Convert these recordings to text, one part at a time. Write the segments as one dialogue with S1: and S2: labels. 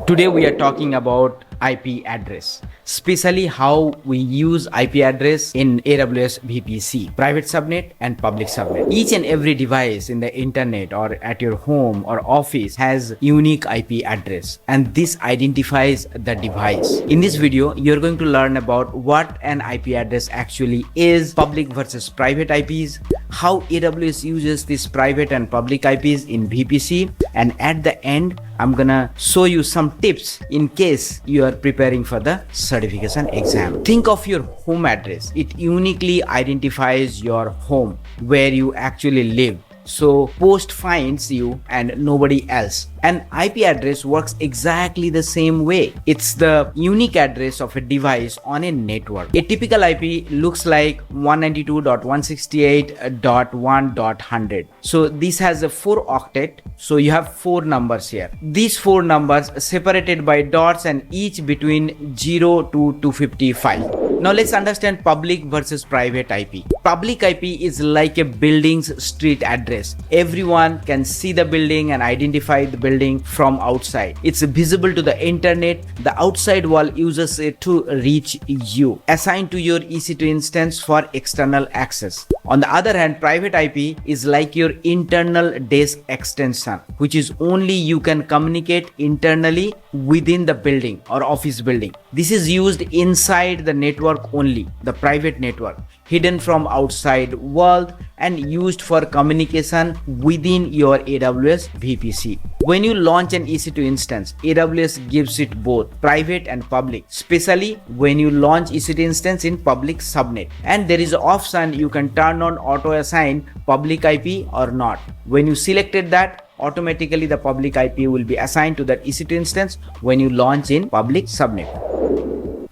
S1: Today we are talking about IP address, especially how we use IP address in AWS VPC, private subnet and public subnet. Each and every device in the internet or at your home or office has unique IP address, and this identifies the device. In this video, you're going to learn about what an IP address actually is, public versus private IPs, how AWS uses these private and public IPs in VPC, and at the end, I'm gonna show you some tips in case you are preparing for the certification exam. Think of your home address. It uniquely identifies your home, where you actually live. So post finds you and nobody else. An IP address works exactly the same way. It's the unique address of a device on a network. A typical IP looks like 192.168.1.100. So this has a 4 octet. So you have 4 numbers here. These 4 numbers separated by dots and each between 0 to 255. Now let's understand public versus private IP. Public IP is like a building's street address. Everyone can see the building and identify the building from outside. It's visible to the internet. The outside world uses it to reach you. Assigned to your EC2 instance for external access. On the other hand, private IP is like your internal desk extension, which is only you can communicate internally within the building or office building. This is used inside the network only, the private network, hidden from outside world and used for communication within your AWS VPC. When you launch an EC2 instance, AWS gives it both private and public, especially when you launch EC2 instance in public subnet. And there is an option you can turn on auto assign public IP or not. When you selected that, automatically the public IP will be assigned to that EC2 instance when you launch in public subnet.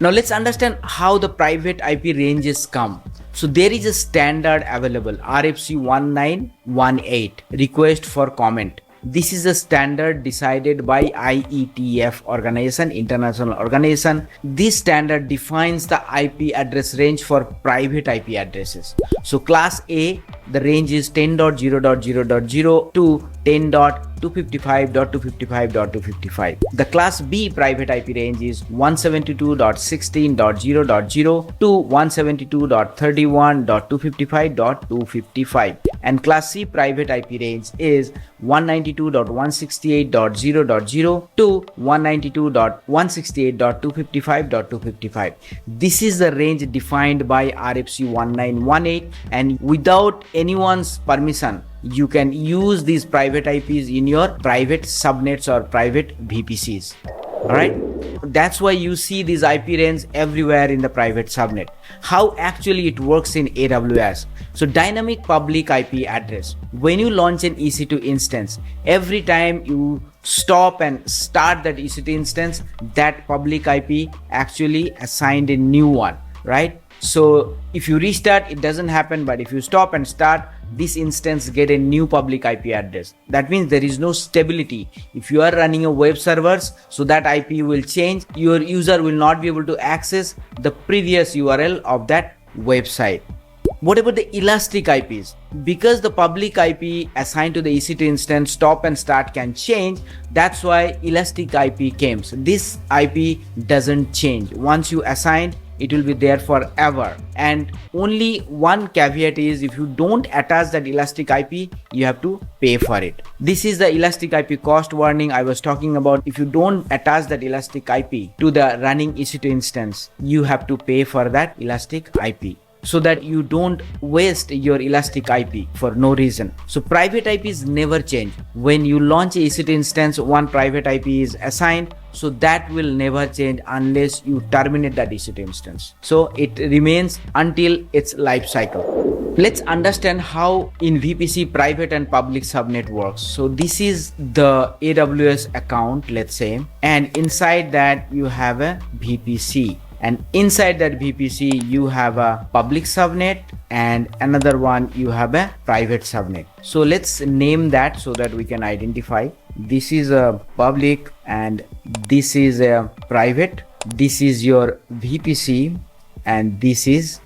S1: Now let's understand how the private IP ranges come. So there is a standard available, RFC 1918, request for comment. This is a standard decided by IETF organization, international organization. This standard defines the IP address range for private IP addresses. So class A, the range is 10.0.0.0 to 10.255.255.255. The class B private IP range is 172.16.0.0 to 172.31.255.255. And class C private IP range is 192.168.0.0 to 192.168.255.255. This is the range defined by RFC 1918, and without anyone's permission, you can use these private IPs in your private subnets or private VPCs. Alright, that's why you see these IP range everywhere in the private subnet. How actually it works in AWS. So dynamic public IP address. When you launch an EC2 instance, every time you stop and start that EC2 instance, that public IP actually assigned a new one, right? So if you restart, it doesn't happen, but if you stop and start, this instance get a new public IP address. That means there is no stability. If you are running a web servers, so that IP will change. Your user will not be able to access the previous URL of that website. What about the elastic IPs? Because the public IP assigned to the EC2 instance stop and start can change, that's why elastic IP came. So this IP doesn't change. Once you assign, it will be there forever. And only one caveat is, if you don't attach that elastic IP, you have to pay for it. This is the elastic IP cost warning I was talking about. If you don't attach that elastic IP to the running EC2 instance, you have to pay for that elastic IP, so that you don't waste your elastic IP for no reason. So private IPs never change. When you launch a EC2 instance, one private IP is assigned, so that will never change unless you terminate that EC2 instance. So it remains until its life cycle. Let's understand how in VPC private and public subnet works. So this is the AWS account, let's say, and inside that you have a VPC. And inside that VPC, you have a public subnet, and another one you have a private subnet. So let's name that so that we can identify. This is a public and this is a private. This is your VPC and this is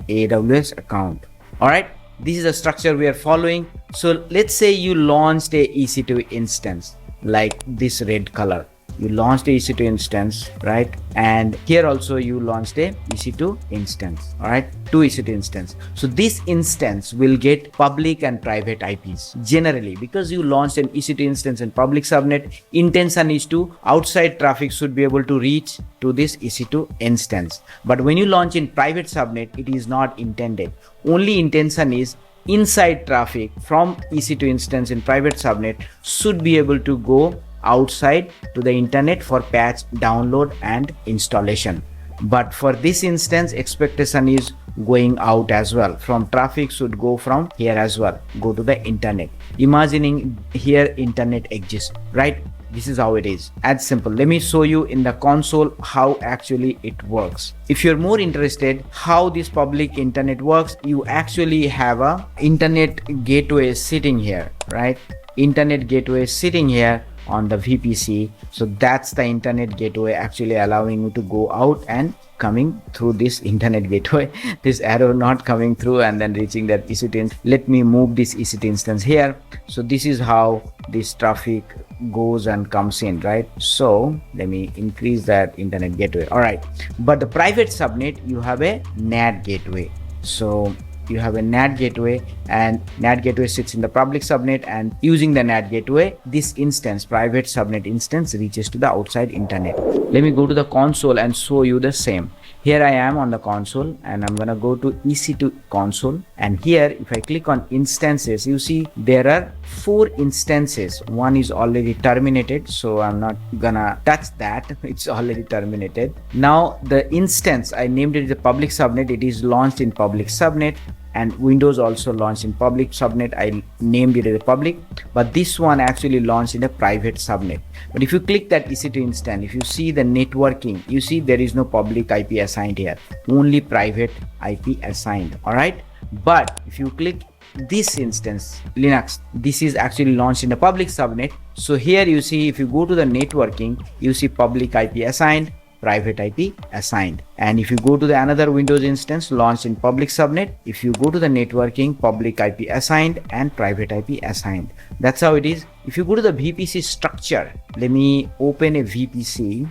S1: AWS account. All right, this is the structure we are following. So let's say you launched a EC2 instance like this red color. you launched a EC2 instance, right? And here also you launched a EC2 instance, all right? Two EC2 instance. So this instance will get public and private IPs generally, because you launched an EC2 instance in public subnet. Intention is to outside traffic should be able to reach to this EC2 instance. But when you launch in private subnet, it is not intended. Only intention is inside traffic from EC2 instance in private subnet should be able to go outside to the internet for patch, download and installation. But for this instance, expectation is going out as well. From traffic should go from here as well, go to the internet. Imagining here internet exists, right? This is how it is. As simple. Let me show you in the console how actually it works. If you're more interested how this public internet works, you actually have a internet gateway sitting here, right? Internet gateway sitting here on the VPC. So that's the internet gateway actually allowing you to go out and coming through this internet gateway. This arrow not coming through and then reaching that EC2 instance. Let me move this EC2 instance here. So this is how this traffic goes and comes in, right? So let me increase that internet gateway. All right, but the private subnet, you have a NAT gateway. So you have a NAT gateway, and NAT gateway sits in the public subnet, and using the NAT gateway, this instance, private subnet instance, reaches to the outside internet. Let me go to the console and show you the same. Here I am on the console, and I'm gonna go to EC2 console, and here if I click on instances, you see there are 4 instances. One is already terminated, so I'm not gonna touch that. It's already terminated. Now the instance, I named it the public subnet. It is launched in public subnet, and Windows also launched in public subnet. I named it as a public, but this one actually launched in a private subnet. But if you click that EC2 instance, if you see the networking, you see there is no public IP assigned here, only private IP assigned. All right, but if you click this instance Linux, this is actually launched in a public subnet. So here you see, if you go to the networking, you see public IP assigned, private IP assigned. And if you go to the another Windows instance launched in public subnet, if you go to the networking, public IP assigned and private IP assigned. That's how it is. If you go to the VPC structure, let me open a VPC.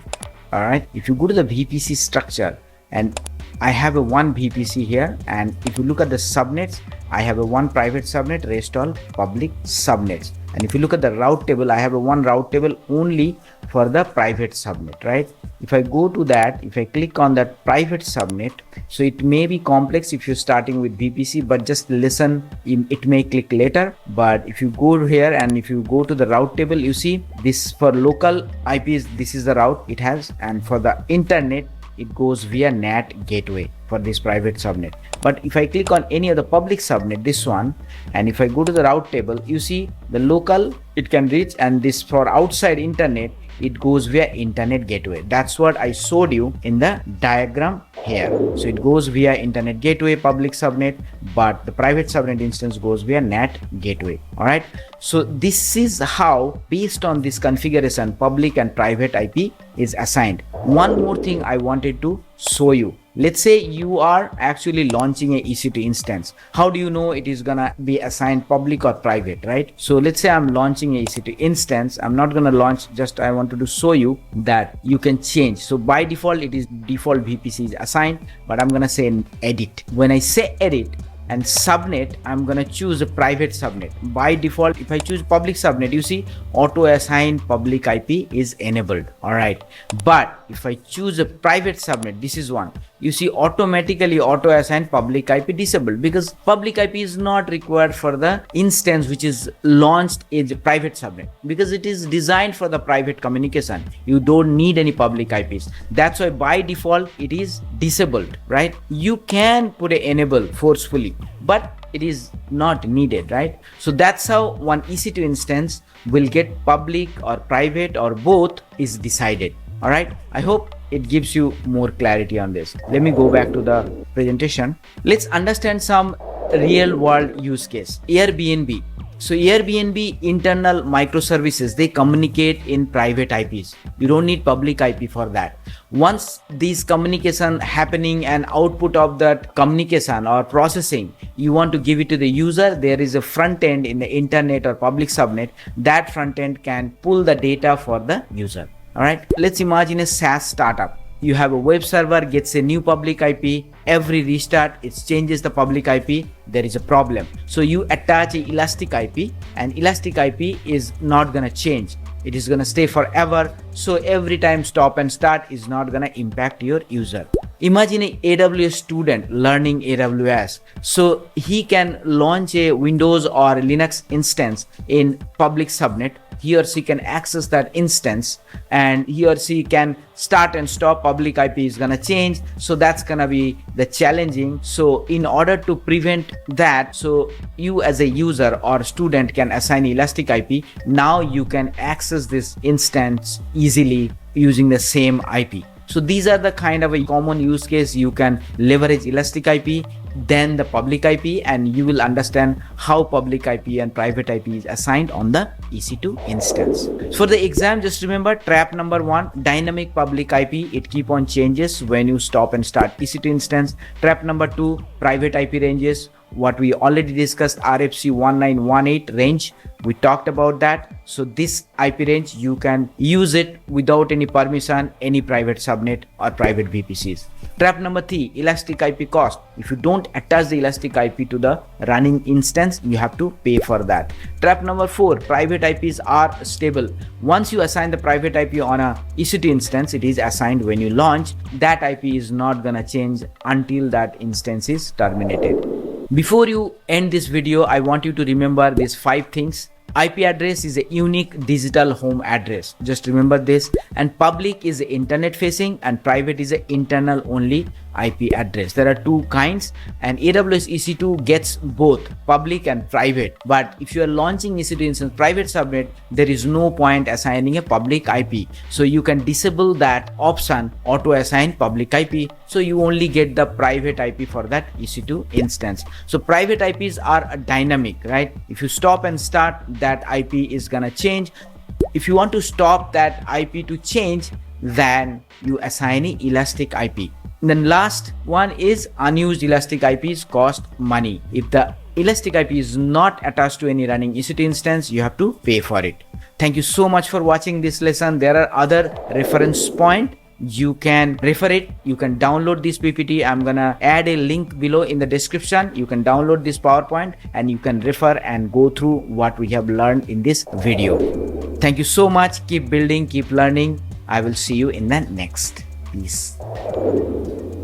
S1: All right, if you go to the VPC structure, and I have a one VPC here, and if you look at the subnets, I have a one private subnet, rest all public subnets. And if you look at the route table, I have a one route table only for the private subnet, right? If I go to that, if I click on that private subnet, so it may be complex if you're starting with VPC, but just listen, it may click later. But if you go here and if you go to the route table, you see this for local IPs, this is the route it has, and for the internet, it goes via NAT gateway for this private subnet. But if I click on any other public subnet, this one, and if I go to the route table, you see the local it can reach, and this for outside internet, it goes via internet gateway. That's what I showed you in the diagram here. So it goes via internet gateway, public subnet, but the private subnet instance goes via NAT gateway. All right, so this is how, based on this configuration, public and private IP is assigned. One more thing I wanted to show you. Let's say you are actually launching a EC2 instance. How do you know it is gonna be assigned public or private, right? So let's say I'm launching a EC2 instance. I'm not gonna launch, just I wanted to show you that you can change. So by default, it is default VPC is assigned, but I'm gonna say edit. When I say edit and subnet, I'm gonna choose a private subnet. By default, if I choose public subnet, you see auto assign public IP is enabled. All right, but if I choose a private subnet, this is one, you see automatically auto assign public IP disabled, because public IP is not required for the instance which is launched in a private subnet, because it is designed for the private communication. You don't need any public IPs. That's why by default it is disabled, right? You can put a enable forcefully, but it is not needed, right? So that's how one EC2 instance will get public or private or both is decided. All right, I hope it gives you more clarity on this. Let me go back to the presentation. Let's understand some real world use case. Airbnb. So Airbnb internal microservices, they communicate in private IPs. You don't need public IP for that. Once these communication happening and output of that communication or processing, you want to give it to the user, there is a front end in the internet or public subnet. That front end can pull the data for the user. All right, let's imagine a SaaS startup. You have a web server, gets a new public IP. Every restart, it changes the public IP. There is a problem. So you attach a Elastic IP, and Elastic IP is not gonna change. It is gonna stay forever. So every time stop and start is not gonna impact your user. Imagine an AWS student learning AWS. So he can launch a Windows or Linux instance in public subnet. He or she can access that instance, and he or she can start and stop. Public IP is gonna change, so that's gonna be the challenging. So in order to prevent that, so you as a user or student can assign Elastic IP. Now you can access this instance easily using the same IP. So these are the kind of a common use case. You can leverage Elastic IP, then the public IP, and you will understand how public IP and private IP is assigned on the EC2 instance. For the exam, just remember trap number 1, dynamic public IP. It keep on changes when you stop and start EC2 instance. Trap number 2, private IP ranges. What we already discussed, RFC 1918 range, we talked about that. So this IP range, you can use it without any permission, any private subnet or private VPCs. Trap number 3, Elastic IP cost. If you don't attach the Elastic IP to the running instance, you have to pay for that. Trap number 4, private IPs are stable. Once you assign the private IP on a EC2 instance, it is assigned when you launch. That IP is not gonna change until that instance is terminated. Before you end this video, I want you to remember these 5 things. IP address is a unique digital home address. Just remember this. And public is internet facing, and private is an internal only IP address. There are 2 kinds, and AWS EC2 gets both public and private. But if you are launching EC2 instance private subnet, there is no point assigning a public IP. So you can disable that option, auto assign public IP. So you only get the private IP for that EC2 instance. So private IPs are dynamic, right? If you stop and start, that IP is gonna change. If you want to stop that IP to change, then you assign an Elastic IP. Then last one is unused Elastic IPs cost money. If the Elastic IP is not attached to any running EC2 instance, you have to pay for it. Thank you so much for watching this lesson. There are other reference points. You can refer it. You can download this PPT. I'm gonna add a link below in the description. You can download this PowerPoint and you can refer and go through what we have learned in this video. Thank you so much. Keep building, keep learning. I will see you in the next. Peace.